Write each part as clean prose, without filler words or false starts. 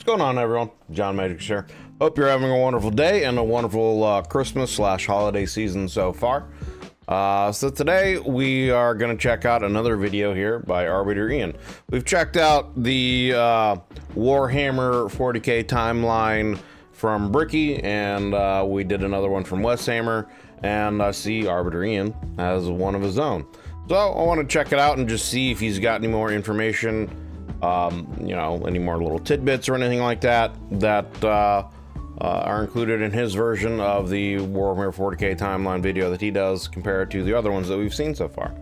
What's going on, everyone? John Matrix here. Hope you're having a wonderful day and a wonderful Christmas/holiday season so far. So today we are going to check out another video here by Arbitor Ian. We've checked out the Warhammer 40k timeline from Bricky, and we did another one from Westhammer, and I see Arbitor Ian has one of his own. So I want to check it out and just see if he's got any more information, you know, any more little tidbits or anything like that are included in his version of the Warhammer 40k timeline video that he does compared to the other ones that we've seen so far.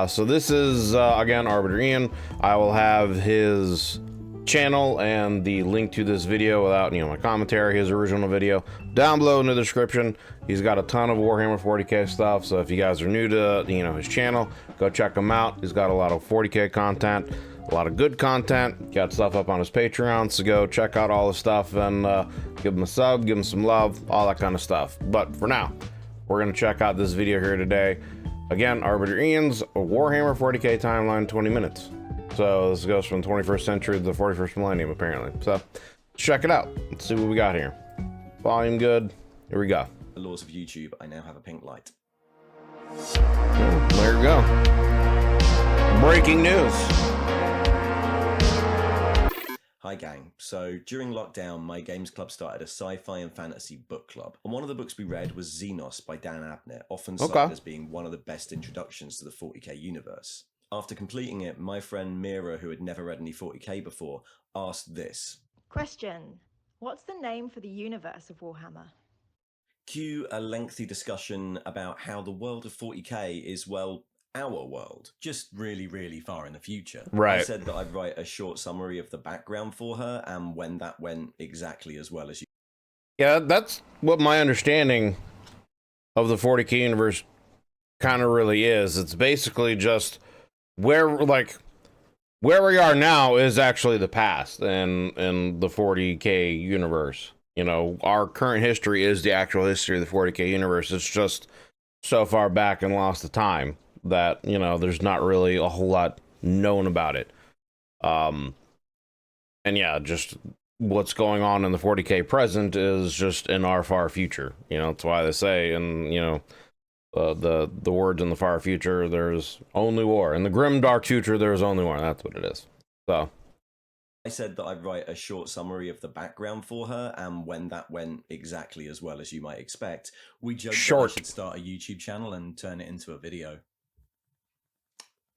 So this is, again, Arbitor Ian. I will have his channel and the link to this video without, you know, my commentary, his original video, down below in the description. He's got a ton of Warhammer 40k stuff, so if you guys are new to, you know, his channel, go check him out. He's got a lot of 40k content, a lot of good content, got stuff up on his Patreon, so go check out all the stuff and give him a sub, give him some love, all that kind of stuff. But for now, we're going to check out this video here today. Again, Arbitor Ian's Warhammer 40k timeline, 20 minutes. So this goes from the 21st century to the 41st millennium, apparently. So check it out. Let's see what we got here. Volume good. Here we go. The laws of YouTube, I now have a pink light. There we go. Breaking news. Hi gang. So during lockdown, my games club started a sci-fi and fantasy book club. And one of the books we read was Xenos by Dan Abnett, often cited as being one of the best introductions to the 40k universe. After completing it, my friend Mira, who had never read any 40k before, asked this. Question. What's the name for the universe of Warhammer? Cue a lengthy discussion about how the world of 40k is, well, our world, just really, really far in the future. Right. I said that I'd write a short summary of the background for her and when that went exactly as well as you. Yeah, that's what my understanding of the 40k universe kind of really is. It's basically just where we are now is actually the past in the 40k universe. You know, our current history is the actual history of the 40k universe. It's just so far back and lost to time that, you know, there's not really a whole lot known about it. And yeah, just what's going on in the 40k present is just in our far future. You know, that's why they say, and you know, the words in the far future, there's only war. In the grim dark future, there's only war. That's what it is. So I said that I'd write a short summary of the background for her and when that went exactly as well as you might expect. We joked that I should start a YouTube channel and turn it into a video.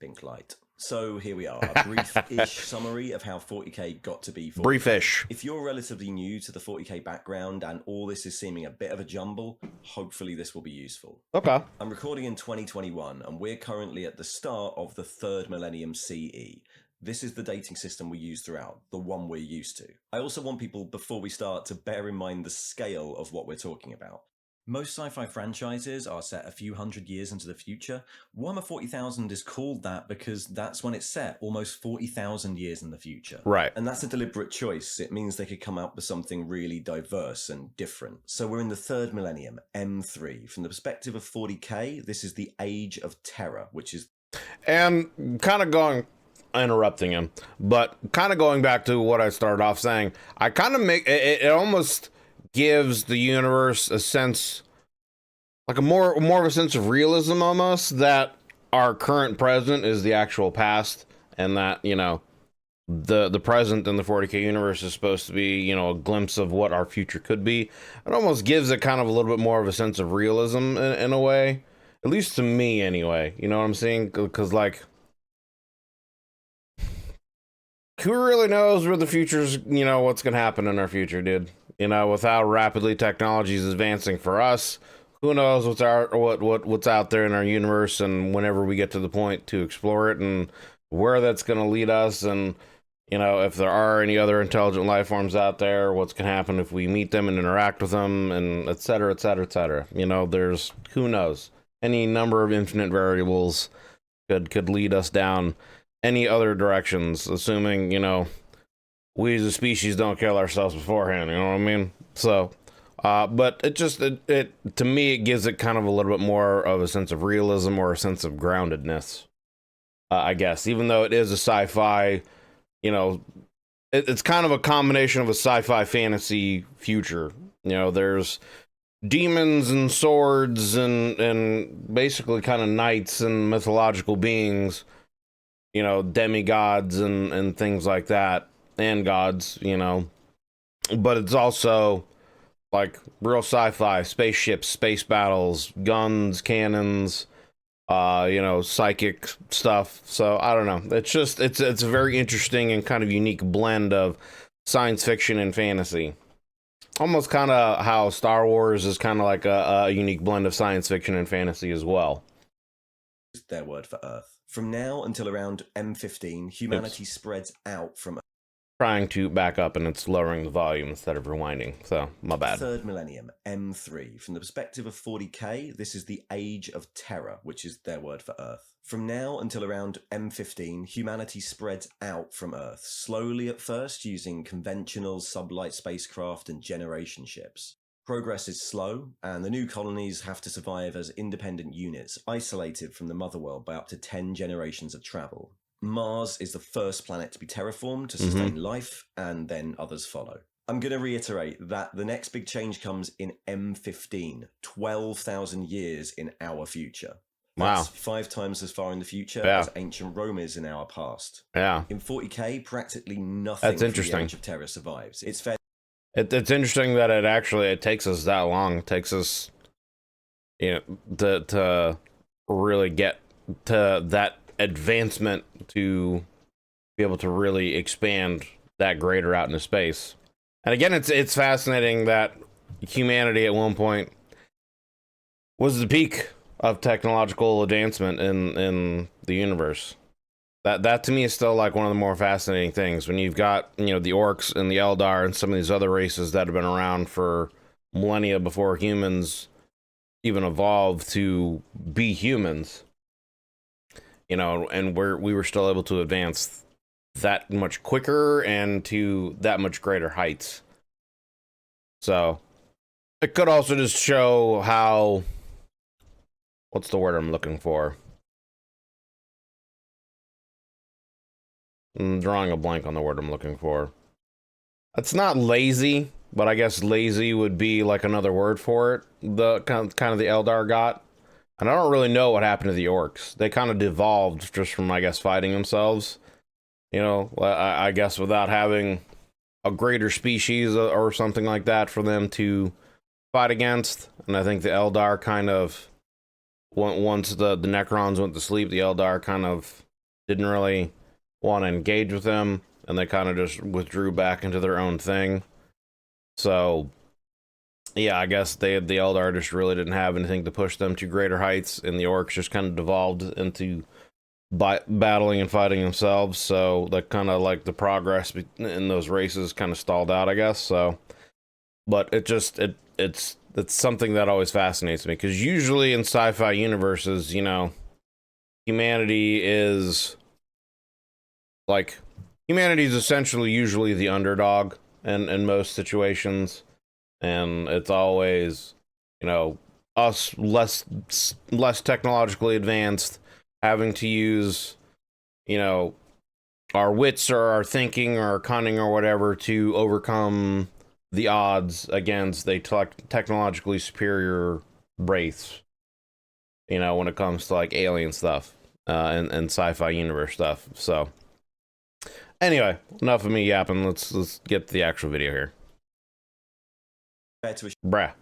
Pink light. So here we are, a brief-ish summary of how 40k got to be 40k. Brief-ish. If you're relatively new to the 40k background and all this is seeming a bit of a jumble, hopefully this will be useful. Okay. I'm recording in 2021 and we're currently at the start of the 3rd millennium CE. This is the dating system we use throughout, the one we're used to. I also want people, before we start, to bear in mind the scale of what we're talking about. Most sci-fi franchises are set a few hundred years into the future. Warhammer 40,000 is called that because that's when it's set, almost 40,000 years in the future. Right. And that's a deliberate choice. It means they could come out with something really diverse and different. So we're in the 3rd millennium, M3. From the perspective of 40k, this is the Age of Terror, which is... And kind of interrupting him, but kind of going back to what I started off saying, I kind of make it almost gives the universe a sense, like a more of a sense of realism almost, that our current present is the actual past, and that, you know, the present in the 40k universe is supposed to be, you know, a glimpse of what our future could be. It almost gives it kind of a little bit more of a sense of realism in a way, at least to me anyway. You know what I'm saying? Because like, who really knows where the future's, you know, what's gonna happen in our future, dude? You know, with how rapidly technology is advancing for us, who knows what's out there in our universe, and whenever we get to the point to explore it and where that's gonna lead us, and you know, if there are any other intelligent life forms out there, what's gonna happen if we meet them and interact with them, and et cetera, et cetera, et cetera. You know, there's, who knows, any number of infinite variables could lead us down any other directions, assuming, you know, we as a species don't kill ourselves beforehand, you know what I mean? So, but it just, it to me, it gives it kind of a little bit more of a sense of realism or a sense of groundedness, I guess, even though it is a sci-fi, you know, it's kind of a combination of a sci-fi fantasy future. You know, there's demons and swords and basically kind of knights and mythological beings, you know, demigods and things like that, and gods, you know. But it's also like real sci-fi, spaceships, space battles, guns, cannons, you know, psychic stuff. So I don't know. It's just it's a very interesting and kind of unique blend of science fiction and fantasy. Almost kind of how Star Wars is kind of like a unique blend of science fiction and fantasy as well. Their word for Earth. From now until around M15, humanity spreads out from Trying to back up and it's lowering the volume instead of rewinding. So my bad. third millennium, M3. From the perspective of 40k, this is the Age of Terror, which is their word for Earth. From now until around M15, humanity spreads out from Earth, slowly at first using conventional sublight spacecraft and generation ships. Progress is slow, and the new colonies have to survive as independent units, isolated from the motherworld by up to 10 generations of travel. Mars is the first planet to be terraformed to sustain life, and then others follow. I'm going to reiterate that the next big change comes in M15, 12,000 years in our future. That's 5 times as far in the future as ancient Rome is in our past. Yeah. In 40k, practically nothing from the Age of Terror survives. It's fair. It's interesting that it takes us that long. It takes us, you know, to really get to that advancement to be able to really expand that greater out into space. And again, it's fascinating that humanity at one point was the peak of technological advancement in the universe. That to me is still like one of the more fascinating things when you've got, you know, the orcs and the Eldar and some of these other races that have been around for millennia before humans even evolved to be humans. You know, and we were still able to advance that much quicker and to that much greater heights. So it could also just show how, what's the word I'm looking for? I'm drawing a blank on the word I'm looking for. It's not lazy, but I guess lazy would be like another word for it. The kind of the Eldar got. And I don't really know what happened to the orcs. They kind of devolved just from, I guess, fighting themselves. You know, I guess without having a greater species or something like that for them to fight against. And I think the Eldar kind of, once the Necrons went to sleep, the Eldar kind of didn't really want to engage with them. And they kind of just withdrew back into their own thing. So yeah, I guess the Eldar just really didn't have anything to push them to greater heights, and the orcs just kind of devolved into battling and fighting themselves. So that kind of like the progress in those races kind of stalled out, I guess. So, but it's something that always fascinates me, because usually in sci-fi universes, you know, humanity is essentially usually the underdog in most situations. And it's always, you know, us less technologically advanced, having to use, you know, our wits or our thinking or our cunning or whatever to overcome the odds against a technologically superior race. You know, when it comes to like alien stuff and sci-fi universe stuff. So anyway, enough of me yapping. Let's get to the actual video here. Bruh.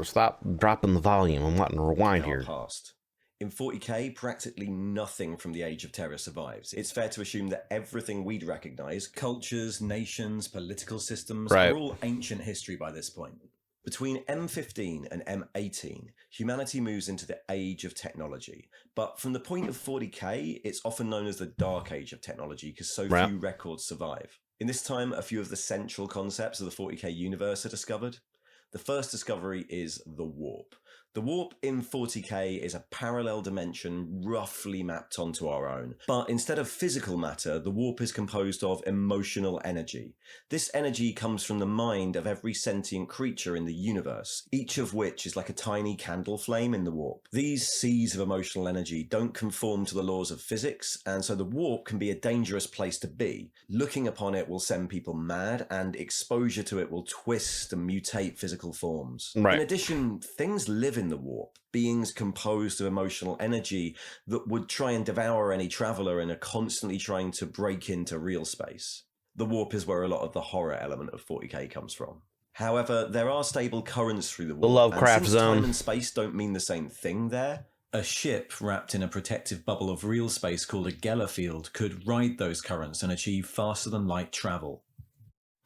Stop dropping the volume. I'm wanting to rewind here. Past. In 40k, practically nothing from the Age of Terror survives. It's fair to assume that everything we'd recognize, cultures, nations, political systems, are all ancient history by this point. Between M15 and M18, humanity moves into the Age of Technology. But from the point of 40k, it's often known as the Dark Age of Technology because so few records survive. In this time, a few of the central concepts of the 40k universe are discovered. The first discovery is the warp. The warp in 40k is a parallel dimension roughly mapped onto our own, but instead of physical matter, the warp is composed of emotional energy. This energy comes from the mind of every sentient creature in the universe, each of which is like a tiny candle flame in the warp. These seas of emotional energy don't conform to the laws of physics, and so the warp can be a dangerous place to be. Looking upon it will send people mad, and exposure to it will twist and mutate physical forms. Right. In addition, things live in the warp, beings composed of emotional energy that would try and devour any traveller and are constantly trying to break into real space. The warp is where a lot of the horror element of 40k comes from. However, there are stable currents through the warp, Lovecraft and since zone. time and space don't mean the same thing there, a ship wrapped in a protective bubble of real space called a Geller field could ride those currents and achieve faster than light travel.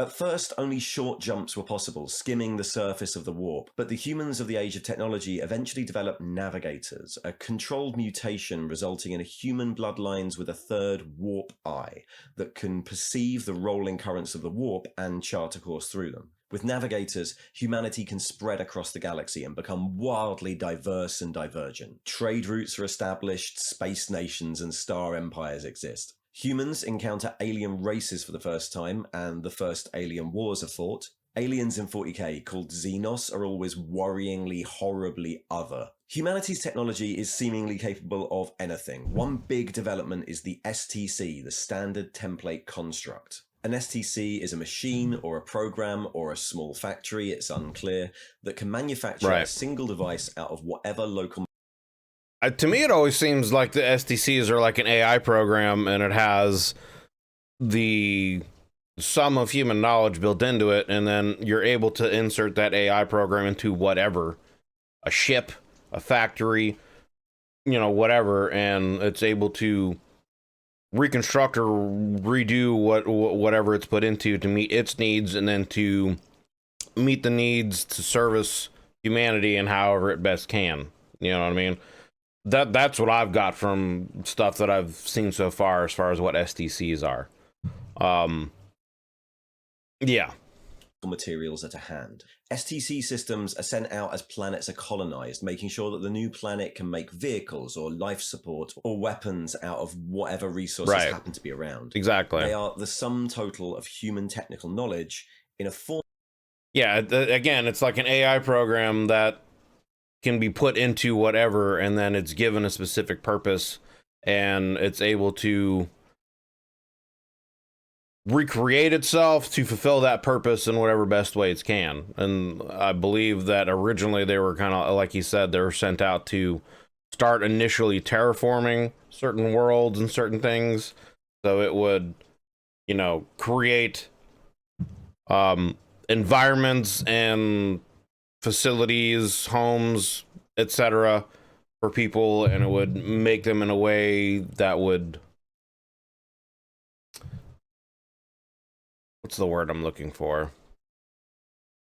At first, only short jumps were possible, skimming the surface of the warp, but the humans of the Age of Technology eventually developed navigators, a controlled mutation resulting in human bloodlines with a third warp eye that can perceive the rolling currents of the warp and chart a course through them. With navigators, humanity can spread across the galaxy and become wildly diverse and divergent. Trade routes are established, space nations and star empires exist. Humans encounter alien races for the first time, and the first alien wars are fought. Aliens in 40k, called Xenos, are always worryingly, horribly other. Humanity's technology is seemingly capable of anything. One big development is the STC, the Standard Template Construct. An STC is a machine or a program or a small factory, it's unclear, that can manufacture a single device out of whatever local... To me, it always seems like the STCs are like an AI program, and it has the sum of human knowledge built into it, and then you're able to insert that AI program into whatever, a ship, a factory, you know, whatever, and it's able to reconstruct or redo whatever it's put into to meet its needs, and then to meet the needs to service humanity in however it best can. You know what I mean? That's what I've got from stuff that I've seen so far as what STCs are. Yeah. Materials at a hand. STC systems are sent out as planets are colonized, making sure that the new planet can make vehicles or life support or weapons out of whatever resources happen to be around. Exactly. They are the sum total of human technical knowledge in a form. Yeah, again, it's like an AI program that can be put into whatever, and then it's given a specific purpose, and it's able to recreate itself to fulfill that purpose in whatever best way it can. And I believe that originally they were kind of, like you said, they were sent out to start initially terraforming certain worlds and certain things, so it would, you know, create environments and facilities, homes, etc. for people, and it would make them in a way that would, what's the word I'm looking for?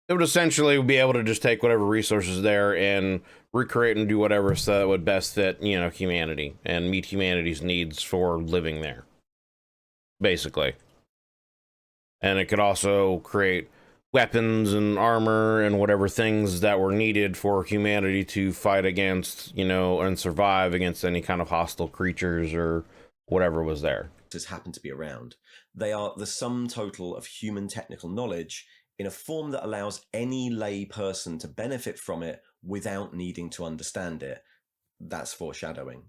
It would essentially be able to just take whatever resources there and recreate and do whatever so that would best fit, you know, humanity and meet humanity's needs for living there, basically. And it could also create weapons and armor and whatever things that were needed for humanity to fight against, you know, and survive against any kind of hostile creatures or whatever was there. Happen to be around. They are the sum total of human technical knowledge in a form that allows any lay person to benefit from it without needing to understand it. That's foreshadowing.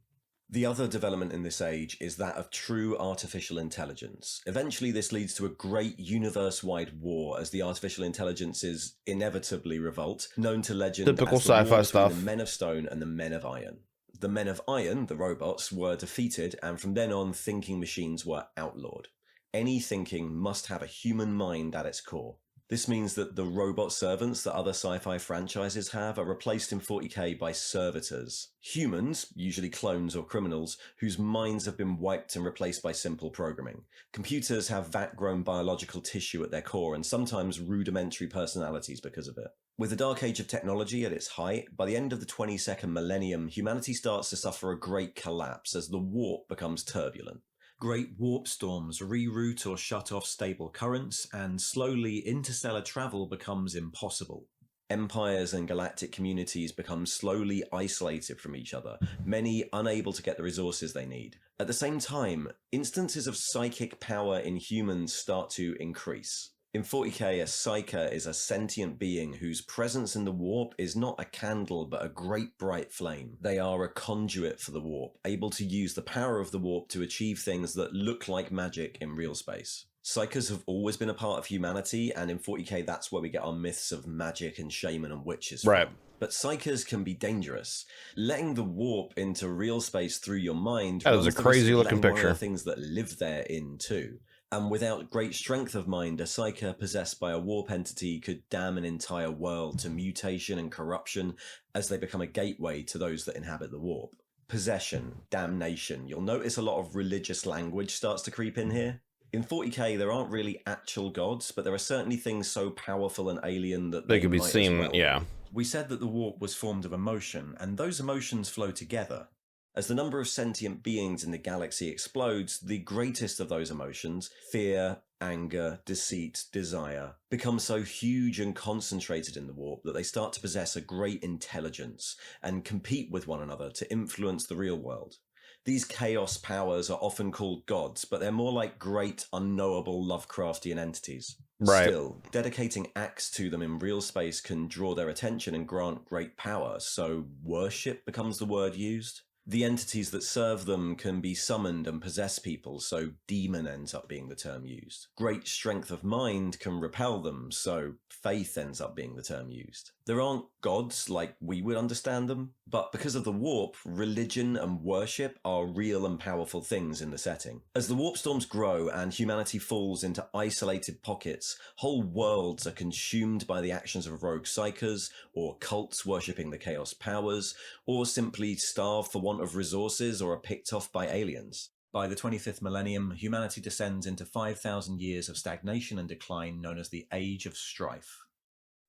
The other development in this age is that of true artificial intelligence. Eventually this leads to a great universe-wide war as the artificial intelligences inevitably revolt, known to legend Typical as the war sci-fi between stuff. the Men of Stone and the Men of Iron. The Men of Iron, the robots, were defeated, and from then on thinking machines were outlawed. Any thinking must have a human mind at its core. This means that the robot servants that other sci-fi franchises have are replaced in 40k by servitors. Humans, usually clones or criminals, whose minds have been wiped and replaced by simple programming. Computers have vat-grown biological tissue at their core and sometimes rudimentary personalities because of it. With the Dark Age of technology at its height, by the end of the 22nd millennium, humanity starts to suffer a great collapse as the warp becomes turbulent. Great warp storms reroute or shut off stable currents, and slowly interstellar travel becomes impossible. Empires and galactic communities become slowly isolated from each other, many unable to get the resources they need. At the same time, instances of psychic power in humans start to increase. In 40k, a Psyker is a sentient being whose presence in the warp is not a candle but a great bright flame. They are a conduit for the warp, able to use the power of the warp to achieve things that look like magic in real space. Psykers have always been a part of humanity, and in 40k that's where we get our myths of magic and shaman and witches from. Right. But Psykers can be dangerous. Letting the warp into real space through your mind That is a crazy looking picture. One of the things that live there in too. And without great strength of mind, a Psyker possessed by a warp entity could damn an entire world to mutation and corruption as they become a gateway to those that inhabit the warp. Possession, damnation. You'll notice a lot of religious language starts to creep in here. In 40k, there aren't really actual gods, but there are certainly things so powerful and alien that They could be might as seen, well. yeah. We said that the warp was formed of emotion, and those emotions flow together. As the number of sentient beings in the galaxy explodes, the greatest of those emotions, fear, anger, deceit, desire, become so huge and concentrated in the warp that they start to possess a great intelligence and compete with one another to influence the real world. These chaos powers are often called gods, but they're more like great, unknowable Lovecraftian entities. Right. Still, dedicating acts to them in real space can draw their attention and grant great power, so worship becomes the word used. The entities that serve them can be summoned and possess people, so demon ends up being the term used. Great strength of mind can repel them, so faith ends up being the term used. There aren't gods like we would understand them, but because of the warp, religion and worship are real and powerful things in the setting. As the warp storms grow and humanity falls into isolated pockets, whole worlds are consumed by the actions of rogue psychers, or cults worshipping the chaos powers, or simply starve for want of resources or are picked off by aliens. By the 25th millennium, humanity descends into 5,000 years of stagnation and decline known as the Age of Strife.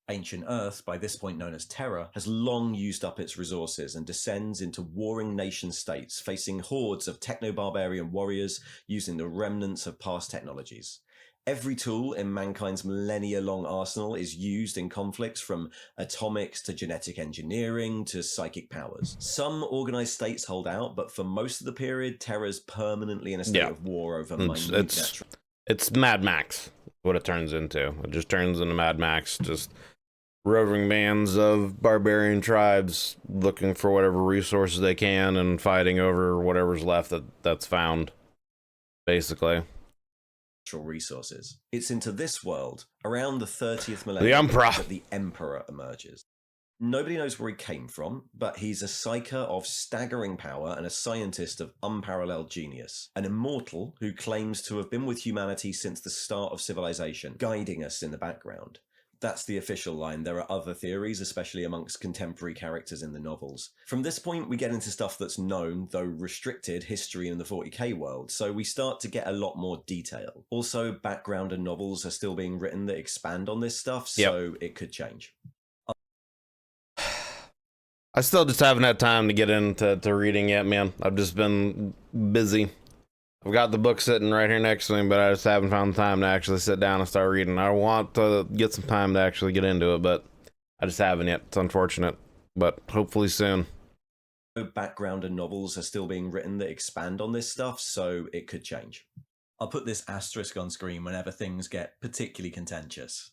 Ancient Earth, by this point known as Terra, Has long used up its resources and descends into warring nation states, facing hordes of techno-barbarian warriors using the remnants of past technologies. Every tool in mankind's millennia-long arsenal is used in conflicts from atomics to genetic engineering to psychic powers. Some organized states hold out, but for most of the period, Terra's permanently in a state of war over minute natural. It's Mad Max, what it turns into. It just turns into Mad Max, just roving bands of barbarian tribes looking for whatever resources they can and fighting over whatever's left that's found, basically. Resources. It's into this world, around the 30th The millennium, Emperor. that the Emperor emerges. Nobody knows where he came from, but he's a psyker of staggering power and a scientist of unparalleled genius. An immortal who claims to have been with humanity since the start of civilization, guiding us in the background. That's the official line. There are other theories, especially amongst contemporary characters in the novels. From this point, we get into stuff that's known, though restricted, history in the 40k world, so we start to get a lot more detail. Also, background and novels are still being written that expand on this stuff, so it could change. I still just haven't had time to get into reading yet, man. I've just been busy. I've got the book sitting right here next to me, but I just haven't found the time to actually sit down and start reading. I want to get some time to actually get into it, but I just haven't yet. It's unfortunate, but hopefully soon. Background and novels are still being written that expand on this stuff, so it could change. I'll put this asterisk on screen whenever things get particularly contentious.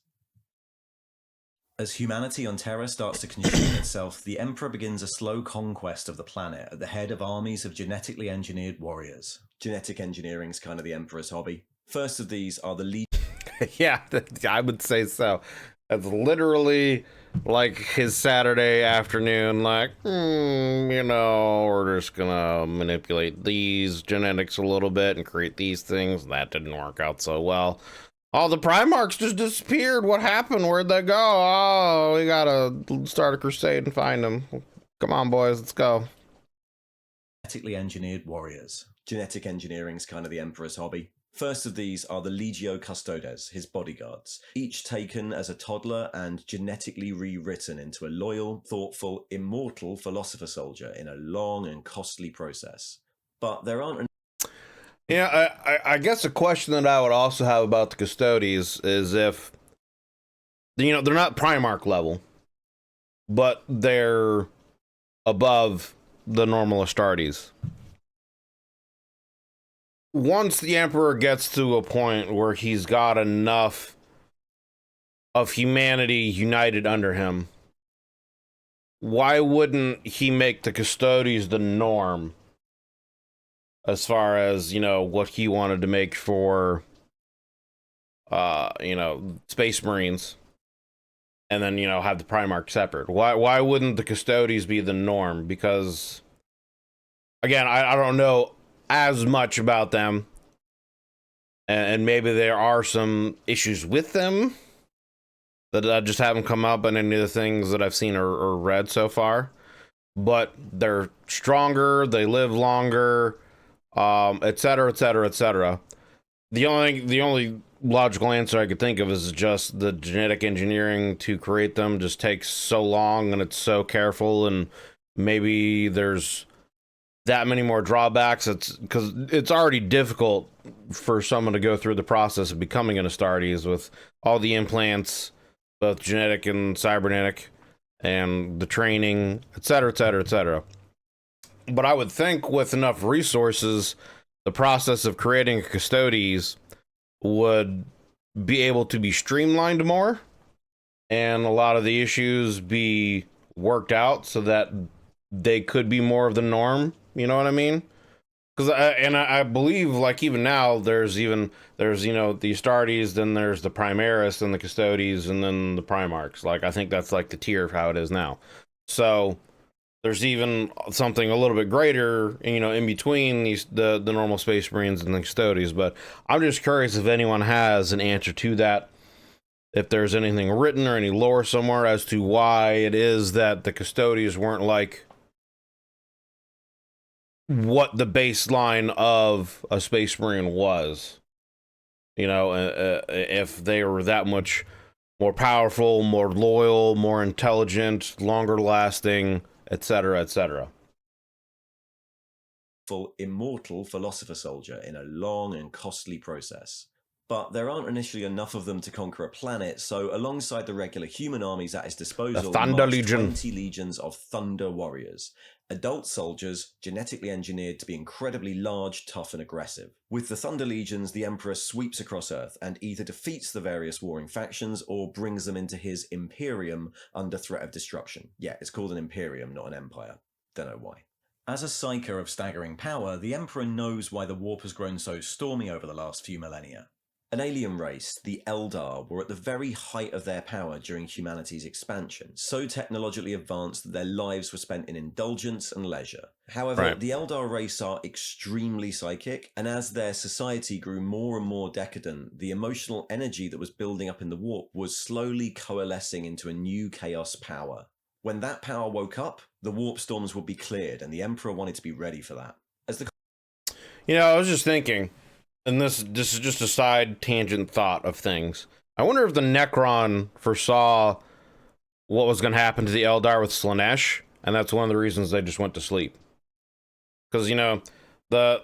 As humanity on Terra starts to consume itself, the Emperor begins a slow conquest of the planet at the head of armies of genetically engineered warriors. Genetic engineering's kind of the Emperor's hobby. First of these are the Yeah, I would say so. That's literally like his Saturday afternoon, like, we're just gonna manipulate these genetics a little bit and create these things. That didn't work out so well. Oh, the Primarchs just disappeared. What happened? Where'd they go? Oh, we gotta start a crusade and find them. Come on, boys, let's go. Genetically engineered warriors. Genetic engineering's kind of the Emperor's hobby. First of these are the Legio Custodes, his bodyguards, each taken as a toddler and genetically rewritten into a loyal, thoughtful, immortal philosopher soldier in a long and costly process. But there aren't Yeah, I guess a question that I would also have about the Custodes is if, they're not Primarch level, but they're above the normal Astartes. Once the Emperor gets to a point where he's got enough of humanity united under him, why wouldn't he make the Custodes the norm as far as, you know, what he wanted to make for, you know, Space Marines, and then, you know, have the Primarch separate? Why wouldn't the Custodes be the norm? Because, again, I don't know as much about them, and maybe there are some issues with them that just haven't come up in any of the things that I've seen or read so far. But they're stronger, they live longer, etc., etc., etc. The only logical answer I could think of is just the genetic engineering to create them just takes so long, and it's so careful, and maybe there's that many more drawbacks. It's because it's already difficult for someone to go through the process of becoming an Astartes with all the implants, both genetic and cybernetic, and the training, etc., etc., etc. But I would think with enough resources, the process of creating a Custodes would be able to be streamlined more, and a lot of the issues be worked out so that they could be more of the norm. You know what I mean? Because I believe, like, even now there's you know, the Astartes, then there's the Primaris, and the Custodes, and then the Primarchs. Like, I think that's like the tier of how it is now. So there's even something a little bit greater, you know, in between the normal Space Marines and the Custodes. But I'm just curious if anyone has an answer to that, if there's anything written or any lore somewhere as to why it is that the Custodes weren't like what the baseline of a Space Marine was. You know, if they were that much more powerful, more loyal, more intelligent, longer lasting, etc., etc. Full immortal philosopher soldier in a long and costly process. But there aren't initially enough of them to conquer a planet, so alongside the regular human armies at his disposal, The Thunder marched Legion. 20 legions of Thunder Warriors, adult soldiers genetically engineered to be incredibly large, tough, and aggressive. With the Thunder Legions, the Emperor sweeps across Earth and either defeats the various warring factions or brings them into his Imperium under threat of destruction. Yeah, it's called an Imperium, not an Empire. Don't know why. As a psyker of staggering power, the Emperor knows why the warp has grown so stormy over the last few millennia. An alien race, the Eldar, were at the very height of their power during humanity's expansion, so technologically advanced that their lives were spent in indulgence and leisure. However, the Eldar race are extremely psychic, and as their society grew more and more decadent, the emotional energy that was building up in the warp was slowly coalescing into a new chaos power. When that power woke up, the warp storms would be cleared, and the Emperor wanted to be ready for that. You know, I was just thinking, and this is just a side tangent thought of things. I wonder if the Necron foresaw what was going to happen to the Eldar with Slaanesh, and that's one of the reasons they just went to sleep. Because, you know, the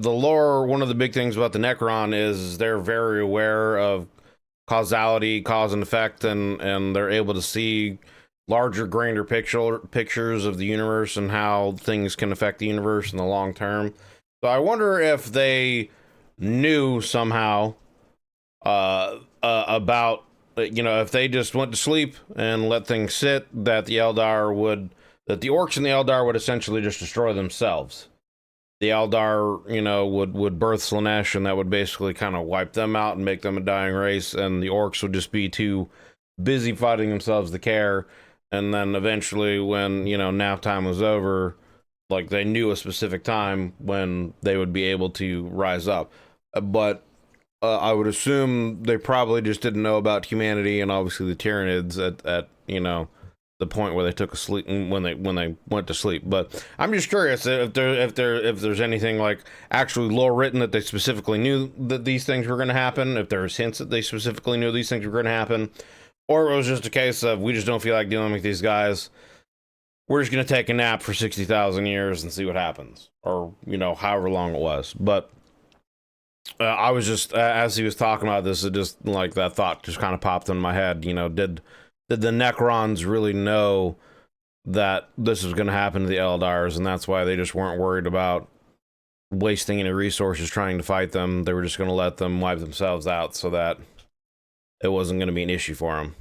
lore, one of the big things about the Necron is they're very aware of causality, cause and effect, and they're able to see larger, grander pictures of the universe and how things can affect the universe in the long term. So I wonder if they knew somehow about, you know, if they just went to sleep and let things sit, that the Orcs and the Eldar would essentially just destroy themselves. The Eldar, you know, would birth Slaanesh, and that would basically kind of wipe them out and make them a dying race, and the Orcs would just be too busy fighting themselves to care. And then eventually, when, you know, nap time was over, like, they knew a specific time when they would be able to rise up. But I would assume they probably just didn't know about humanity and obviously the Tyranids at you know, the point where they took a sleep when they went to sleep. But I'm just curious if there's anything like actually lore written that they specifically knew that these things were going to happen, if there's hints that they specifically knew these things were going to happen, or it was just a case of we just don't feel like dealing with these guys. We're just going to take a nap for 60,000 years and see what happens, or, you know, however long it was. But I was just, as he was talking about this, it just, like, that thought just kind of popped in my head. You know, did did the Necrons really know that this was going to happen to the Eldars, and that's why they just weren't worried about wasting any resources trying to fight them? They were just going to let them wipe themselves out so that it wasn't going to be an issue for them.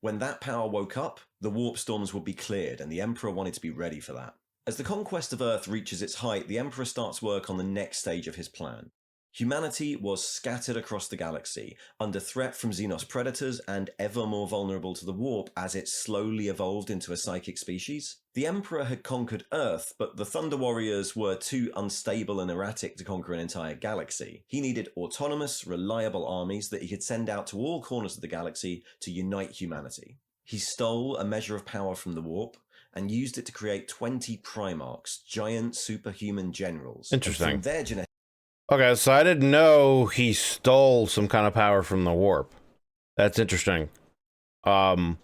When that power woke up, the warp storms would be cleared, and the Emperor wanted to be ready for that. As the conquest of Earth reaches its height, the Emperor starts work on the next stage of his plan. Humanity was scattered across the galaxy, under threat from Xenos predators and ever more vulnerable to the warp as it slowly evolved into a psychic species. The Emperor had conquered Earth, but the Thunder Warriors were too unstable and erratic to conquer an entire galaxy. He needed autonomous, reliable armies that he could send out to all corners of the galaxy to unite humanity. He stole a measure of power from the warp and used it to create 20 Primarchs, giant superhuman generals. Interesting. From their genetic Okay, so I didn't know he stole some kind of power from the warp. That's interesting. I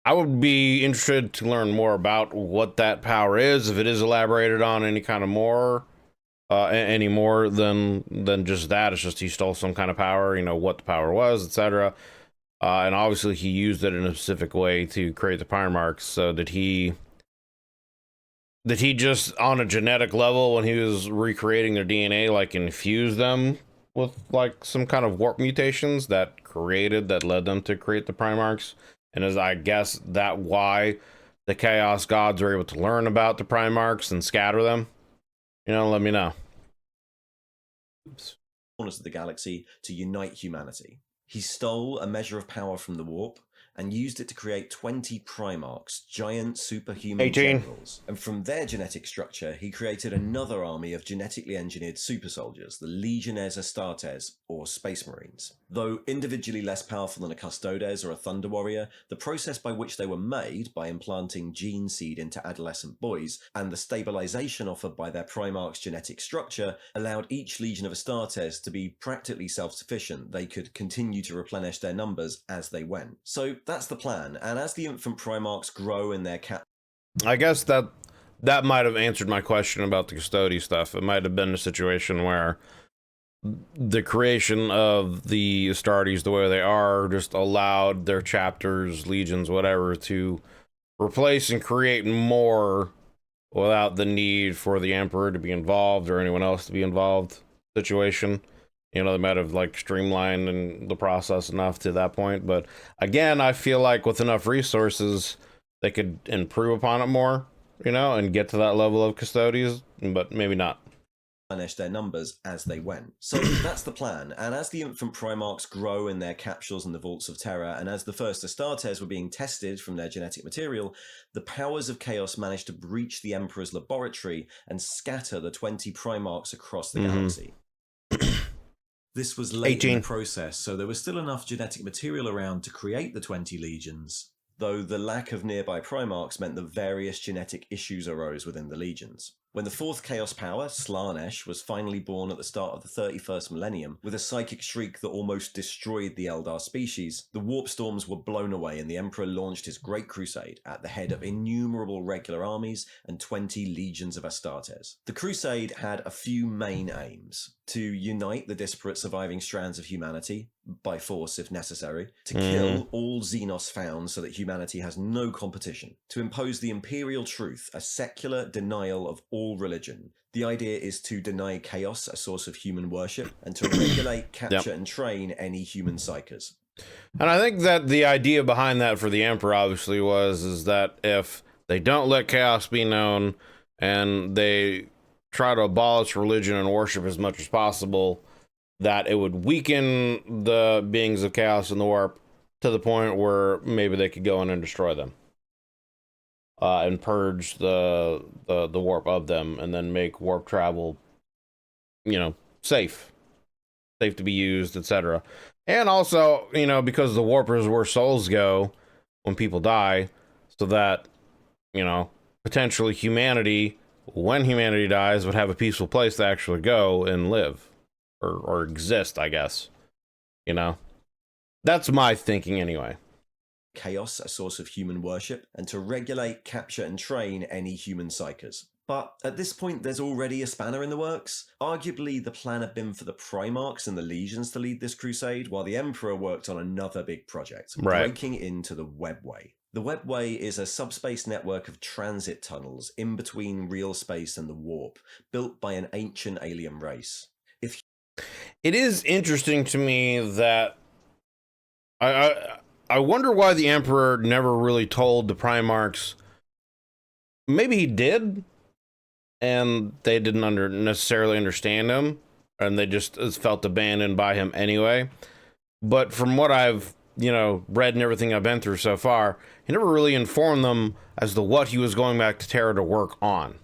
would be interested to learn more about what that power is, if it is elaborated on any kind of more, any more than just that. It's just he stole some kind of power, you know, what the power was, etc. And obviously he used it in a specific way to create the Primarchs. So did he just, on a genetic level, when he was recreating their DNA, like infuse them with like some kind of warp mutations that led them to create the Primarchs? And is, I guess, that why the Chaos Gods were able to learn about the Primarchs and scatter them? You know, let me know. corners of the galaxy to unite humanity. He stole a measure of power from the warp and used it to create 20 Primarchs, giant superhuman 18. generals. And from their genetic structure, he created another army of genetically engineered super soldiers, the Legiones Astartes, or Space Marines. Though individually less powerful than a Custodes or a Thunder Warrior, the process by which they were made, by implanting gene seed into adolescent boys, and the stabilization offered by their Primarch's genetic structure, allowed each Legion of Astartes to be practically self-sufficient. They could continue to replenish their numbers as they went. So that's the plan, and as the infant Primarchs grow in their I guess that might have answered my question about the Custodes stuff. It might have been a situation where the creation of the Astartes the way they are just allowed their chapters, legions, whatever, to replace and create more without the need for the Emperor to be involved or anyone else to be involved situation. You know, they might have like streamlined the process enough to that point. But again, I feel like with enough resources, they could improve upon it more, you know, and get to that level of Custodes, but maybe not. replenish their numbers as they went. So that's the plan, and as the infant Primarchs grow in their capsules in the Vaults of Terror, and as the first Astartes were being tested from their genetic material, the powers of chaos managed to breach the Emperor's laboratory and scatter the 20 Primarchs across the galaxy. This was late 18. in the process, so there was still enough genetic material around to create the 20 legions, though the lack of nearby Primarchs meant that various genetic issues arose within the legions. When the fourth Chaos Power, Slaanesh, was finally born at the start of the 31st millennium, with a psychic shriek that almost destroyed the Eldar species, the warp storms were blown away and the Emperor launched his Great Crusade at the head of innumerable regular armies and 20 legions of Astartes. The crusade had a few main aims: to unite the disparate surviving strands of humanity, by force if necessary, to kill all Xenos found so that humanity has no competition, to impose the imperial truth, a secular denial of all religion. The idea is to deny chaos, a source of human worship, and to regulate, capture, and train any human psychers. And I think that the idea behind that for the Emperor obviously is that if they don't let chaos be known and they try to abolish religion and worship as much as possible, that it would weaken the beings of chaos in the warp to the point where maybe they could go in and destroy them. And purge the warp of them, and then make warp travel, you know, safe to be used, etc. And also, you know, because the warp is where souls go when people die, so that, you know, potentially humanity, when humanity dies, would have a peaceful place to actually go and live or exist, I guess. You know, that's my thinking anyway. Chaos, a source of human worship, and to regulate, capture, and train any human psychers. But at this point, there's already a spanner in the works. Arguably, the plan had been for the Primarchs and the Legions to lead this crusade, while the Emperor worked on another big project, breaking into the Webway. The Webway is a subspace network of transit tunnels in between real space and the warp, built by an ancient alien race. It is interesting to me that I wonder why the Emperor never really told the Primarchs. Maybe he did, and they didn't necessarily understand him, and they just felt abandoned by him anyway. But from what I've, read and everything I've been through so far, he never really informed them as to what he was going back to Terra to work on.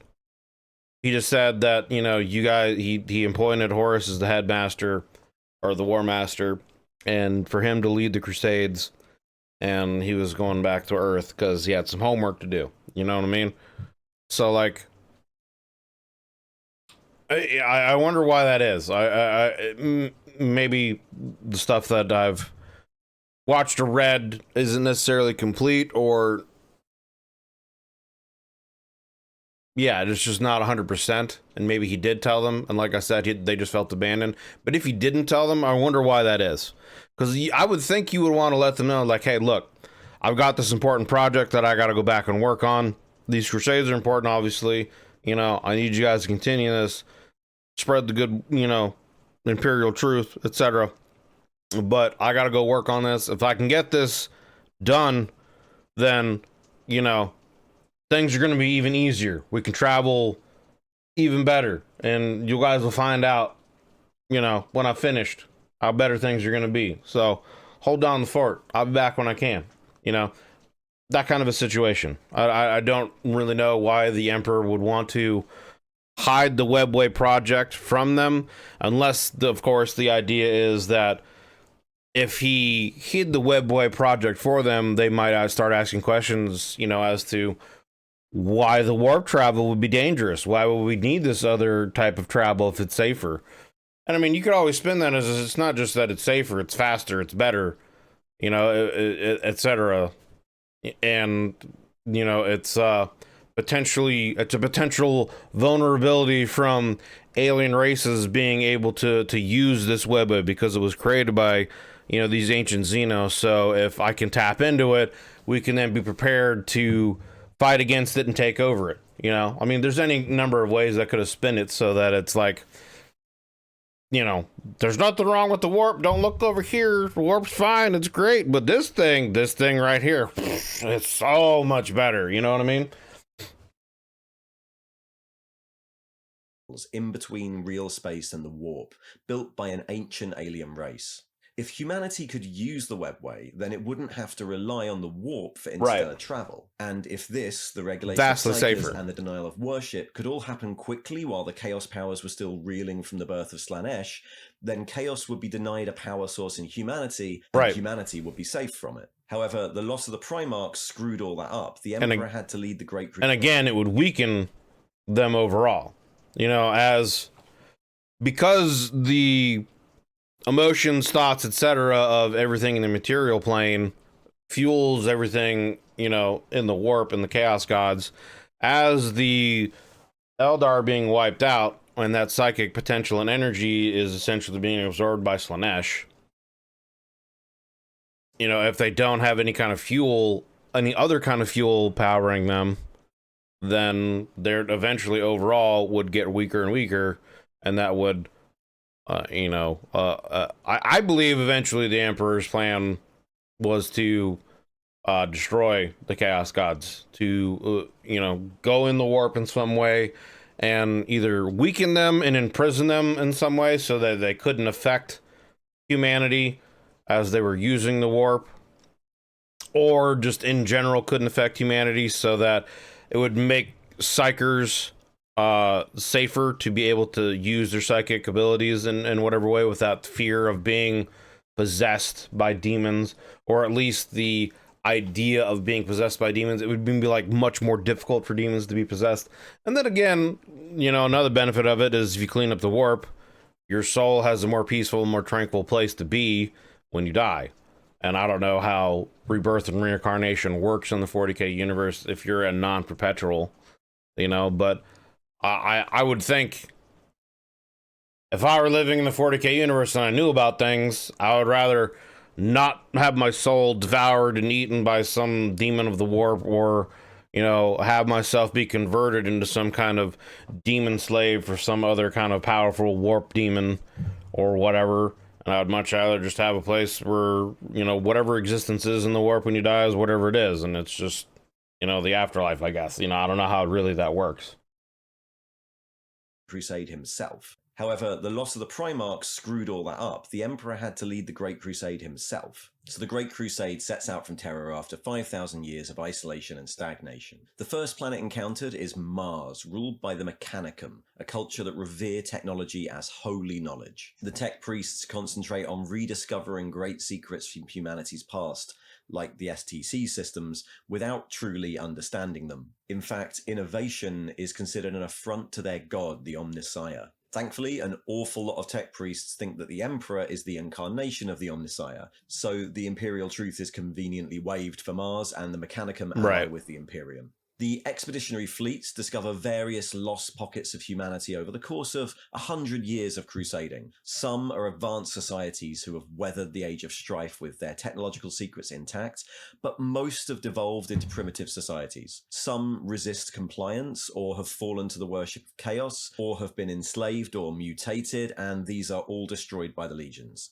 He just said that, you guys, he appointed Horus as the headmaster, or the war master, and for him to lead the Crusades, and he was going back to Earth because he had some homework to do. You know what I mean? So, like, I wonder why that is. Maybe the stuff that I've watched or read isn't necessarily complete, or yeah, it's just not 100%, and maybe he did tell them, and like I said, they just felt abandoned. But if he didn't tell them, I wonder why that is. Because I would think you would want to let them know, like, hey, look, I've got this important project that I got to go back and work on. These crusades are important, obviously. I need you guys to continue this, spread the good, imperial truth, etc. But I got to go work on this. If I can get this done, then, things are going to be even easier. We can travel even better. And you guys will find out, when I've finished, how better things are going to be. So hold down the fort. I'll be back when I can. That kind of a situation. I don't really know why the Emperor would want to hide the Webway project from them, unless, of course, the idea is that if he hid the Webway project for them, they might start asking questions, as to why the warp travel would be dangerous. Why would we need this other type of travel if it's safer? And I mean, you could always spin that as it's not just that it's safer, it's faster, it's better, etc. And, it's a potential vulnerability from alien races being able to use this webway because it was created by, these ancient Xenos. So if I can tap into it, we can then be prepared to fight against it and take over it. I mean, there's any number of ways that could have spun it so that it's like, there's nothing wrong with the warp. Don't look over here. The warp's fine. It's great. But this thing right here, it's so much better. You know what I mean? In between real space and the warp, built by an ancient alien race. If humanity could use the Webway, then it wouldn't have to rely on the warp for interstellar travel. And if this, the regulation of cycles and the denial of worship, could all happen quickly while the Chaos powers were still reeling from the birth of Slaanesh, then Chaos would be denied a power source in humanity, and humanity would be safe from it. However, the loss of the Primarchs screwed all that up. The Emperor had to lead the Great Crusade. And again, it would weaken them overall. Because the emotions, thoughts, etc. of everything in the material plane fuels everything, in the warp and the Chaos Gods. As the Eldar being wiped out, and that psychic potential and energy is essentially being absorbed by Slaanesh, if they don't have any kind of fuel, any other kind of fuel powering them, then they're eventually overall would get weaker and weaker, and that would I believe eventually the Emperor's plan was to destroy the Chaos Gods, to go in the warp in some way and either weaken them and imprison them in some way so that they couldn't affect humanity as they were using the warp, or just in general couldn't affect humanity so that it would make psychers safer to be able to use their psychic abilities in whatever way without fear of being possessed by demons, or at least the idea of being possessed by demons. It would be like much more difficult for demons to be possessed. And then again, another benefit of it is if you clean up the warp, your soul has a more peaceful, more tranquil place to be when you die. And I don't know how rebirth and reincarnation works in the 40k universe if you're a non-perpetual, but I would think if I were living in the 40k universe and I knew about things, I would rather not have my soul devoured and eaten by some demon of the warp, or, you know, have myself be converted into some kind of demon slave for some other kind of powerful warp demon or whatever. And I would much rather just have a place where, you know, whatever existence is in the warp when you die is whatever it is. And it's just, you know, the afterlife, I guess. You know, I don't know how really that works. Crusade himself. However, the loss of the Primarchs screwed all that up. The Emperor had to lead the Great Crusade himself. So the Great Crusade sets out from Terra after 5,000 years of isolation and stagnation. The first planet encountered is Mars, ruled by the Mechanicum, a culture that revere technology as holy knowledge. The tech priests concentrate on rediscovering great secrets from humanity's past, like the STC systems, without truly understanding them. In fact, innovation is considered an affront to their god, the Omnissiah. Thankfully, an awful lot of tech priests think that the Emperor is the incarnation of the Omnissiah, so the Imperial truth is conveniently waived for Mars, and the Mechanicum ally with the Imperium. The expeditionary fleets discover various lost pockets of humanity over the course of 100 years of crusading. Some are advanced societies who have weathered the age of strife with their technological secrets intact, but most have devolved into primitive societies. Some resist compliance, or have fallen to the worship of chaos, or have been enslaved or mutated, and these are all destroyed by the legions.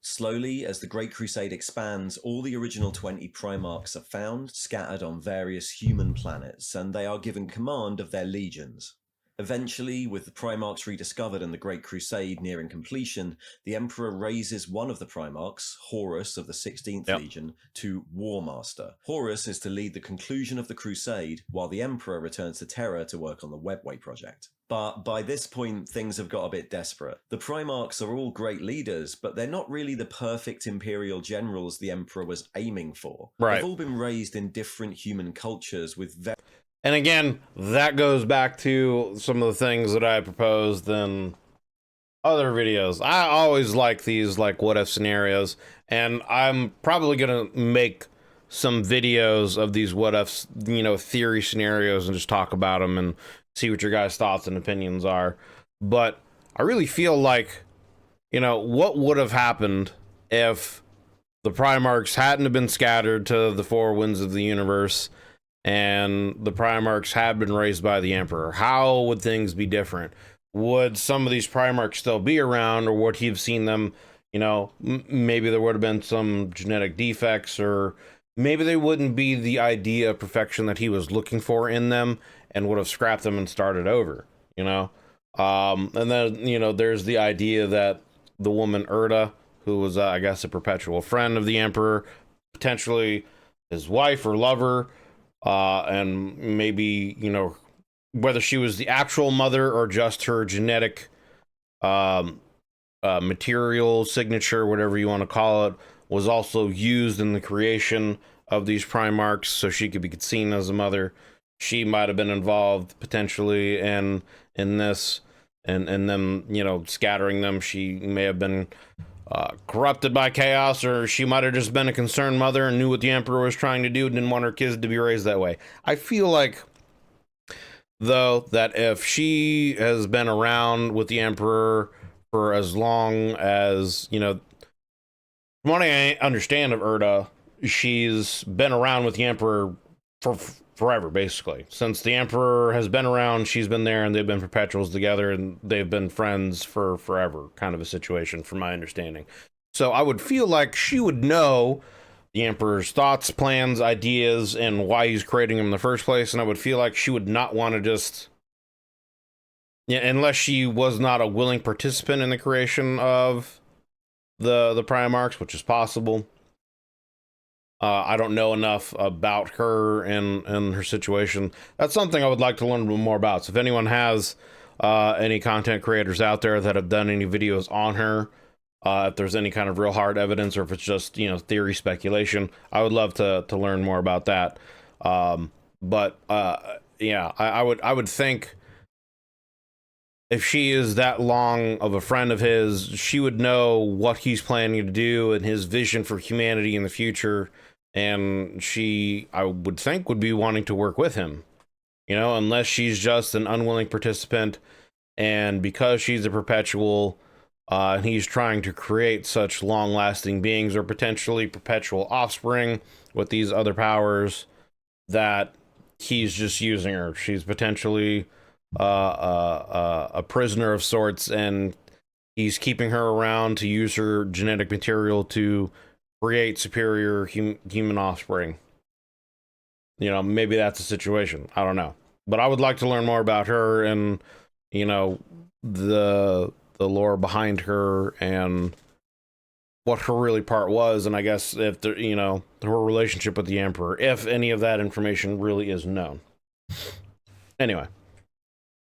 Slowly, as the Great Crusade expands, all the original 20 Primarchs are found, scattered on various human planets, and they are given command of their legions. Eventually, with the Primarchs rediscovered and the Great Crusade nearing completion, the Emperor raises one of the Primarchs, Horus of the 16th Legion, to War Master. Horus is to lead the conclusion of the Crusade, while the Emperor returns to Terra to work on the Webway project. But by this point, things have got a bit desperate. The Primarchs are all great leaders, but they're not really the perfect Imperial generals the Emperor was aiming for. They've all been raised in different human cultures with and again, that goes back to some of the things that I proposed in other videos. I always like these, like, what if scenarios, and I'm probably gonna make some videos of these what ifs, you know, theory scenarios, and just talk about them and see what your guys' thoughts and opinions are. But I really feel like, you know, what would have happened if the Primarchs hadn't have been scattered to the four winds of the universe and the Primarchs had been raised by the Emperor? How would things be different? Would some of these Primarchs still be around, or would he have seen them, you know, maybe there would have been some genetic defects, or maybe they wouldn't be the idea of perfection that he was looking for in them, and would have scrapped them and started over, you know? And then, you know, there's the idea that the woman Erda, who was, I guess, a perpetual friend of the Emperor, potentially his wife or lover, and maybe, you know, whether she was the actual mother or just her genetic material signature, whatever you want to call it, was also used in the creation of these Primarchs, so she could be seen as a mother. She might have been involved potentially in this, and them, you know, scattering them. She may have been corrupted by chaos, or she might have just been a concerned mother and knew what the Emperor was trying to do and didn't want her kids to be raised that way. I feel like, though, that if she has been around with the Emperor for as long as, you know, from what I understand of Erda, she's been around with the Emperor for forever, basically. Since the Emperor has been around, she's been there, and they've been perpetuals together, and they've been friends for forever, kind of a situation, from my understanding. So I would feel like she would know the Emperor's thoughts, plans, ideas, and why he's creating them in the first place, and I would feel like she would not want to just... Yeah, unless she was not a willing participant in the creation of the Primarchs, which is possible. I don't know enough about her and her situation. That's something I would like to learn more about. So if anyone has any content creators out there that have done any videos on her, if there's any kind of real hard evidence, or if it's just, you know, theory speculation, I would love to learn more about that. Yeah, I would think if she is that long of a friend of his, she would know what he's planning to do and his vision for humanity in the future. And she, I would think, would be wanting to work with him. You know, unless she's just an unwilling participant, and because she's a perpetual, and he's trying to create such long-lasting beings or potentially perpetual offspring with these other powers, that he's just using her. She's potentially a prisoner of sorts, and he's keeping her around to use her genetic material to create superior human offspring. You know, maybe that's a situation. I don't know. But I would like to learn more about her and, you know, the lore behind her and what her really part was. And I guess if the, you know, her relationship with the Emperor, if any of that information really is known. Anyway.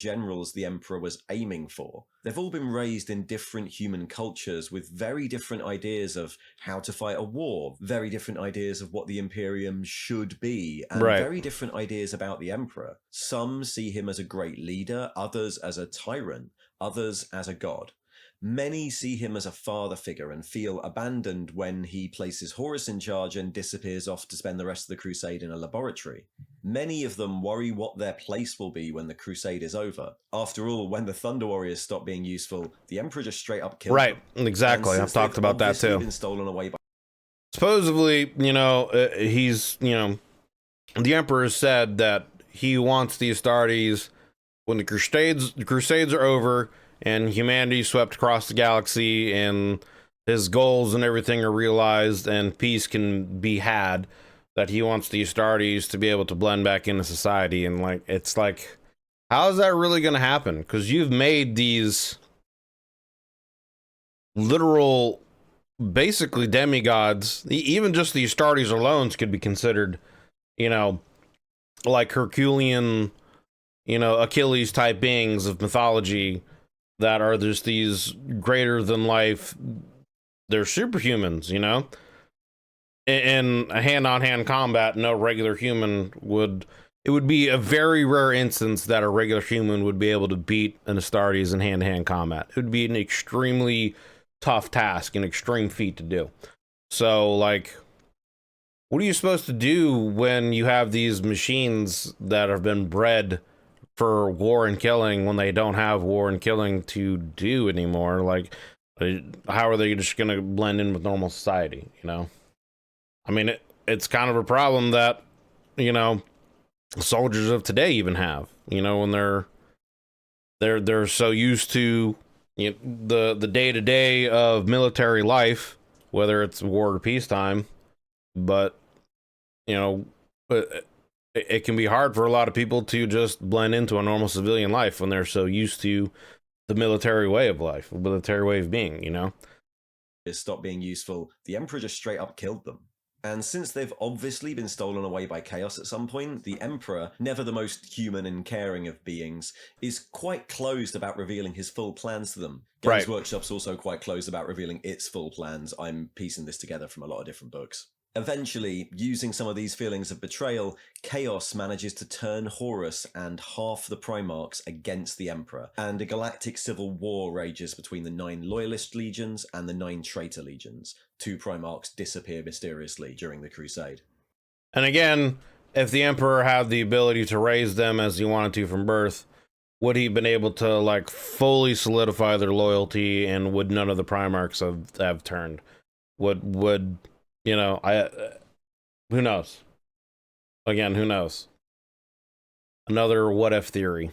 Generals the Emperor was aiming for. They've all been raised in different human cultures with very different ideas of how to fight a war, very different ideas of what the Imperium should be, and very different ideas about the Emperor. Some see him as a great leader, others as a tyrant, others as a god. Many see him as a father figure and feel abandoned when he places Horus in charge and disappears off to spend the rest of the crusade in a laboratory. Many of them worry what their place will be when the crusade is over. After all, when the Thunder Warriors stop being useful, the Emperor just straight up kills them. Exactly. I've talked about that too. Been stolen away by supposedly, you know, he's, you know, the Emperor said that he wants the Astartes when the Crusades are over and humanity swept across the galaxy and his goals and everything are realized and peace can be had, that he wants the Astartes to be able to blend back into society. And like, it's like, how is that really going to happen? Because you've made these literal, basically demigods. Even just the Astartes alone could be considered, you know, like Herculean, you know, Achilles type beings of mythology that are just these greater than life. They're superhumans, you know. In a hand-on-hand combat, no regular human would. It would be a very rare instance that a regular human would be able to beat an Astartes in hand-to-hand combat. It would be an extremely tough task, an extreme feat to do. So, like, what are you supposed to do when you have these machines that have been bred for war and killing when they don't have war and killing to do anymore? Like, how are they just going to blend in with normal society, you know? I mean, it's kind of a problem that, you know, soldiers of today even have, you know, when they're so used to, you know, the day-to-day of military life, whether it's war or peacetime. But, you know, it can be hard for a lot of people to just blend into a normal civilian life when they're so used to the military way of life, the military way of being, you know? Stop being useful, the Emperor just straight up killed them. And since they've obviously been stolen away by chaos at some point, the Emperor, never the most human and caring of beings, is quite closed about revealing his full plans to them. Games Workshop's also quite closed about revealing its full plans. I'm piecing this together from a lot of different books. Eventually, using some of these feelings of betrayal, Chaos manages to turn Horus and half the Primarchs against the Emperor, and a galactic civil war rages between the 9 Loyalist legions and the 9 Traitor legions. 2 Primarchs disappear mysteriously during the Crusade. And again, if the Emperor had the ability to raise them as he wanted to from birth, would he have been able to, like, fully solidify their loyalty, and would none of the Primarchs have turned? Would you know, who knows? Again, who knows? Another what if theory.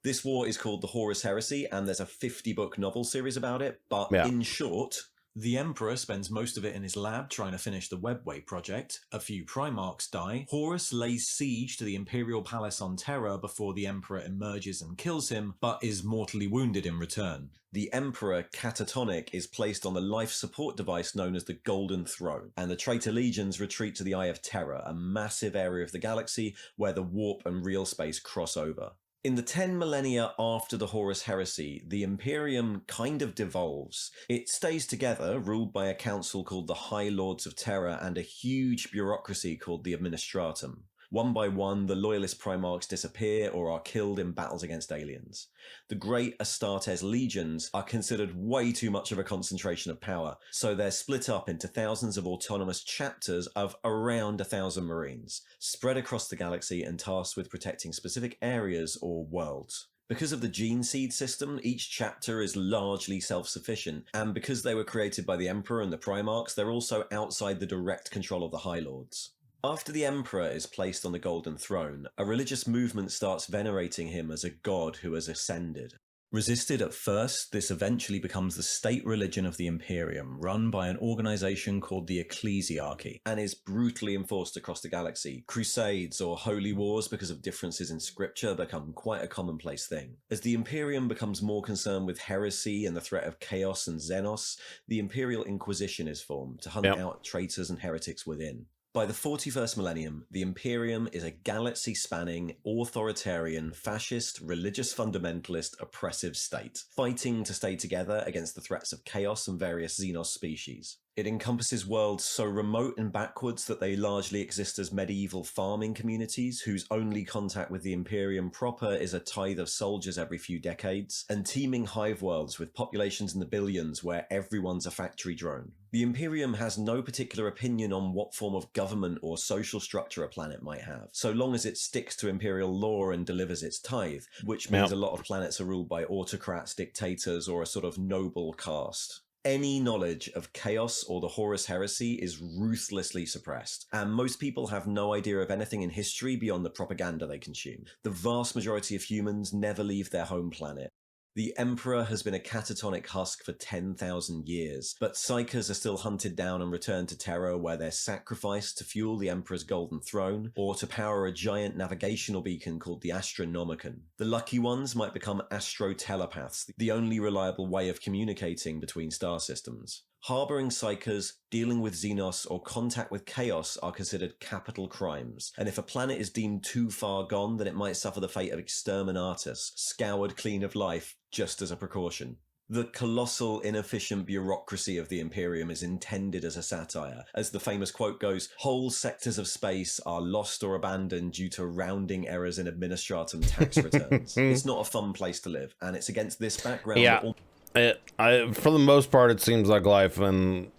This war is called the Horus Heresy, and there's a 50-book novel series about it, but in short, the Emperor spends most of it in his lab trying to finish the Webway project. A few Primarchs die. Horus lays siege to the Imperial Palace on Terra before the Emperor emerges and kills him, but is mortally wounded in return. The Emperor, catatonic, is placed on the life support device known as the Golden Throne, and the Traitor Legions retreat to the Eye of Terror, a massive area of the galaxy where the warp and real space cross over. In the 10 millennia after the Horus Heresy, the Imperium kind of devolves. It stays together, ruled by a council called the High Lords of Terror and a huge bureaucracy called the Administratum. One by one, the loyalist Primarchs disappear or are killed in battles against aliens. The Great Astartes legions are considered way too much of a concentration of power, so they're split up into thousands of autonomous chapters of around 1,000 Marines, spread across the galaxy and tasked with protecting specific areas or worlds. Because of the gene seed system, each chapter is largely self-sufficient, and because they were created by the Emperor and the Primarchs, they're also outside the direct control of the High Lords. After the Emperor is placed on the Golden Throne, a religious movement starts venerating him as a god who has ascended. Resisted at first, this eventually becomes the state religion of the Imperium, run by an organization called the Ecclesiarchy, and is brutally enforced across the galaxy. Crusades or holy wars because of differences in scripture become quite a commonplace thing. As the Imperium becomes more concerned with heresy and the threat of chaos and Xenos, the Imperial Inquisition is formed to hunt out traitors and heretics within. By the 41st millennium, the Imperium is a galaxy-spanning, authoritarian, fascist, religious fundamentalist, oppressive state, fighting to stay together against the threats of chaos and various Xenos species. It encompasses worlds so remote and backwards that they largely exist as medieval farming communities whose only contact with the Imperium proper is a tithe of soldiers every few decades, and teeming hive worlds with populations in the billions where everyone's a factory drone. The Imperium has no particular opinion on what form of government or social structure a planet might have, so long as it sticks to Imperial law and delivers its tithe, which means a lot of planets are ruled by autocrats, dictators, or a sort of noble caste. Any knowledge of chaos or the Horus Heresy is ruthlessly suppressed, and most people have no idea of anything in history beyond the propaganda they consume. The vast majority of humans never leave their home planet. The Emperor has been a catatonic husk for 10,000 years, but Psykers are still hunted down and returned to Terra, where they're sacrificed to fuel the Emperor's golden throne, or to power a giant navigational beacon called the Astronomicon. The lucky ones might become astro-telepaths, the only reliable way of communicating between star systems. Harboring Psykers, dealing with Xenos, or contact with Chaos are considered capital crimes, and if a planet is deemed too far gone, then it might suffer the fate of exterminatus, scoured clean of life, just as a precaution. The colossal, inefficient bureaucracy of the Imperium is intended as a satire. As the famous quote goes, whole sectors of space are lost or abandoned due to rounding errors in administratum tax returns. It's not a fun place to live, and it's against this background that for the most part, it seems like life in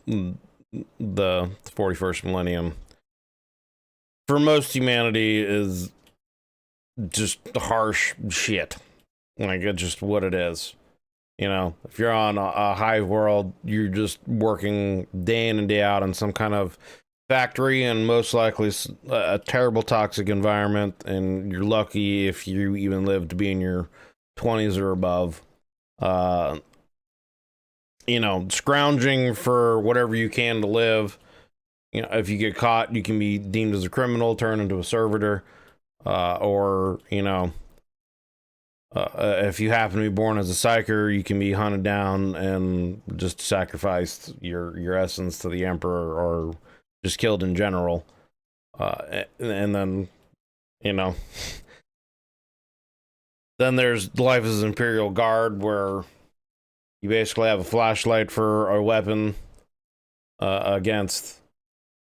the 41st millennium for most humanity is just harsh shit. Like, it's just what it is. You know, if you're on a hive world, you're just working day in and day out in some kind of factory and most likely a terrible toxic environment, and you're lucky if you even live to be in your 20s or above. You know, scrounging for whatever you can to live. You know, if you get caught, you can be deemed as a criminal, turned into a servitor, or, you know, if you happen to be born as a psyker, you can be hunted down and just sacrificed your essence to the Emperor, or just killed in general. And then, you know, then there's life as an Imperial Guard, where you basically have a flashlight for a weapon against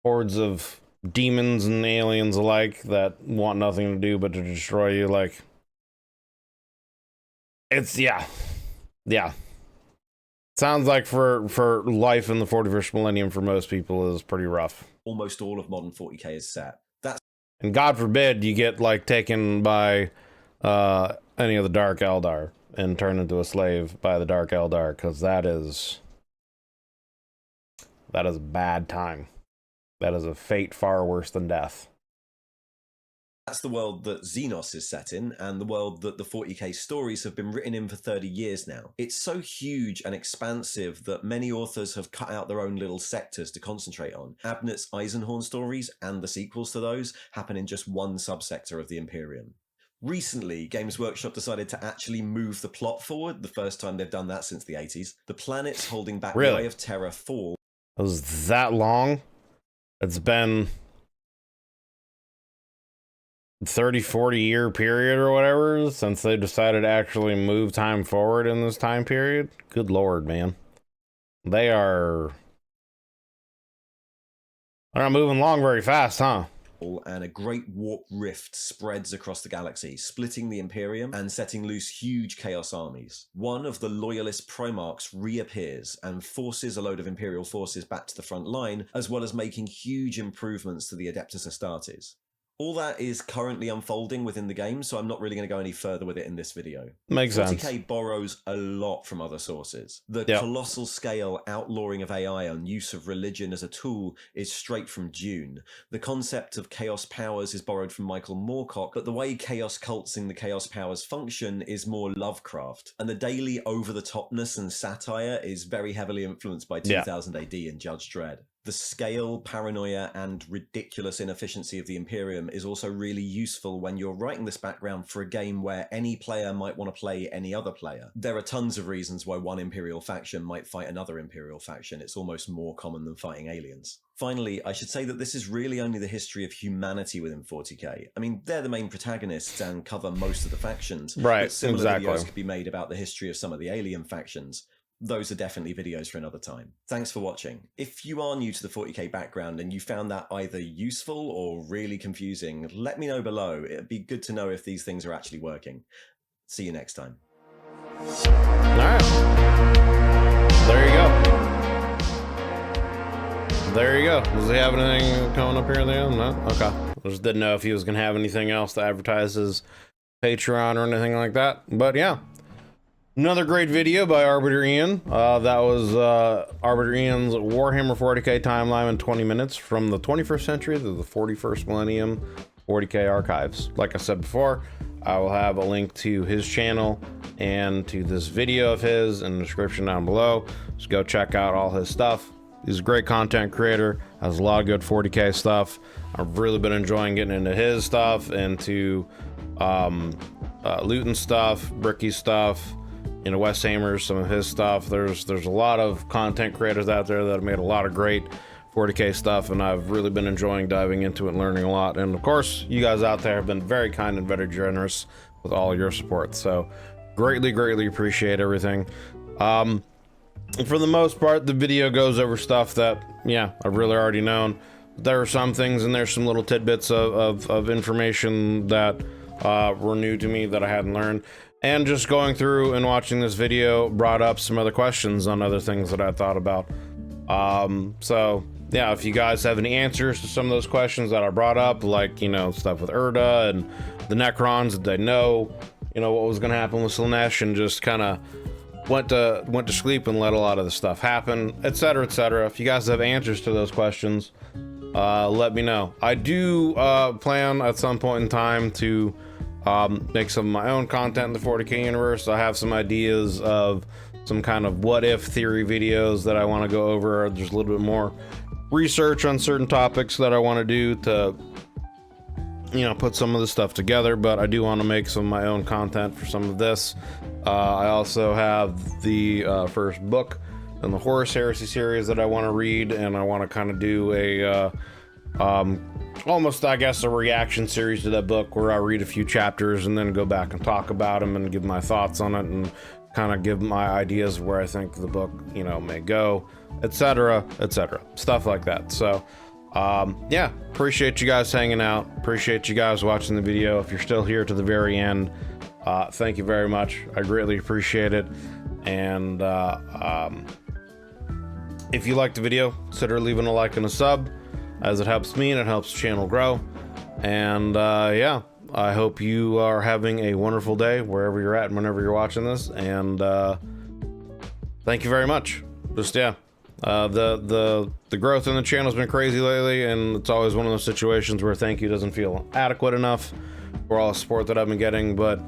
hordes of demons and aliens alike that want nothing to do but to destroy you. Like, it's, yeah. Sounds like for life in the 41st millennium for most people is pretty rough. Almost all of modern 40k is set. And God forbid you get, like, taken by any of the Dark Eldar and turned into a slave by the Dark Eldar, because that is a bad time. That is a fate far worse than death. That's the world that Xenos is set in, and the world that the 40k stories have been written in for 30 years now. It's so huge and expansive that many authors have cut out their own little sectors to concentrate on. Abnett's Eisenhorn stories and the sequels to those happen in just one subsector of the Imperium. Recently, Games Workshop decided to actually move the plot forward, the first time they've done that since the 80s. The planets holding back the Eye of Terror fall. It was that long? It's been 30-40 year period or whatever since they decided to actually move time forward in this time period. Good lord, man. They're not moving along very fast, huh? and a great warp rift spreads across the galaxy, splitting the Imperium and setting loose huge Chaos armies. One of the loyalist Primarchs reappears and forces a load of Imperial forces back to the front line, as well as making huge improvements to the Adeptus Astartes. All that is currently unfolding within the game, so I'm not really going to go any further with it in this video. Makes 40k sense. borrows a lot from other sources. The Yep. colossal scale outlawing of AI and use of religion as a tool is straight from Dune. The concept of chaos powers is borrowed from Michael Moorcock, but the way chaos cults in the chaos powers function is more Lovecraft. And the daily over-the-topness and satire is very heavily influenced by 2000 AD and Judge Dredd. The scale, paranoia, and ridiculous inefficiency of the Imperium is also really useful when you're writing this background for a game where any player might want to play any other player. There are tons of reasons why one Imperial faction might fight another Imperial faction. It's almost more common than fighting aliens. Finally, I should say that this is really only the history of humanity within 40k. I mean, they're the main protagonists and cover most of the factions. Right, but similar exactly. videos could be made about the history of some of the alien factions. Those are definitely videos for another time. Thanks for watching. If you are new to the 40k background and you found that either useful or really confusing, let me know below. It'd be good to know if these things are actually working. See you next time. Alright. There you go. There you go. Does he have anything coming up here in the end? No? Okay. I just didn't know if he was going to have anything else to advertise his Patreon or anything like that. But yeah. Another great video by Arbiter Ian. That was Arbiter Ian's Warhammer 40k timeline in 20 minutes from the 21st century to the 41st millennium 40k archives. Like I said before, I will have a link to his channel and to this video of his in the description down below. Just go check out all his stuff. He's a great content creator, has a lot of good 40k stuff. I've really been enjoying getting into his stuff, into Luton stuff, Bricky stuff, you know, Wes Hamer's, some of his stuff. There's a lot of content creators out there that have made a lot of great 40k stuff, and I've really been enjoying diving into it and learning a lot. And of course, you guys out there have been very kind and very generous with all your support, so greatly appreciate everything. For the most part, the video goes over stuff that, yeah, I've really already known. There are some things and there's some little tidbits of information that were new to me that I hadn't learned. And just going through and watching this video brought up some other questions on other things that I thought about. So yeah, if you guys have any answers to some of those questions that I brought up, like, you know, stuff with Erda and the Necrons, did they know, you know, what was going to happen with Slaanesh and just kind of went to sleep and let a lot of the stuff happen, etc., etc. If you guys have answers to those questions, let me know. I do plan at some point in time to make some of my own content in the 40k universe. I have some ideas of some kind of what if theory videos that I want to go over. There's a little bit more research on certain topics that I want to do to, you know, put some of the stuff together, but I do want to make some of my own content for some of this. I also have the first book in the Horus Heresy series that I want to read, and I want to kind of do a almost, I guess, a reaction series to that book where I read a few chapters and then go back and talk about them and give my thoughts on it and kind of give my ideas where I think the book, you know, may go, etc., etc., stuff like that. So yeah, appreciate you guys hanging out, appreciate you guys watching the video. If you're still here to the very end, thank you very much. I greatly appreciate it. And if you liked the video, consider leaving a like and a sub, as it helps me and it helps the channel grow. And yeah, I hope you are having a wonderful day wherever you're at and whenever you're watching this. And thank you very much. Just, yeah, the growth in the channel has been crazy lately, and it's always one of those situations where thank you doesn't feel adequate enough for all the support that I've been getting, but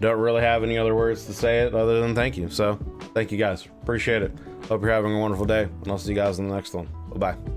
don't really have any other words to say it other than thank you. So thank you guys, appreciate it. Hope you're having a wonderful day, and I'll see you guys in the next one. Bye-bye.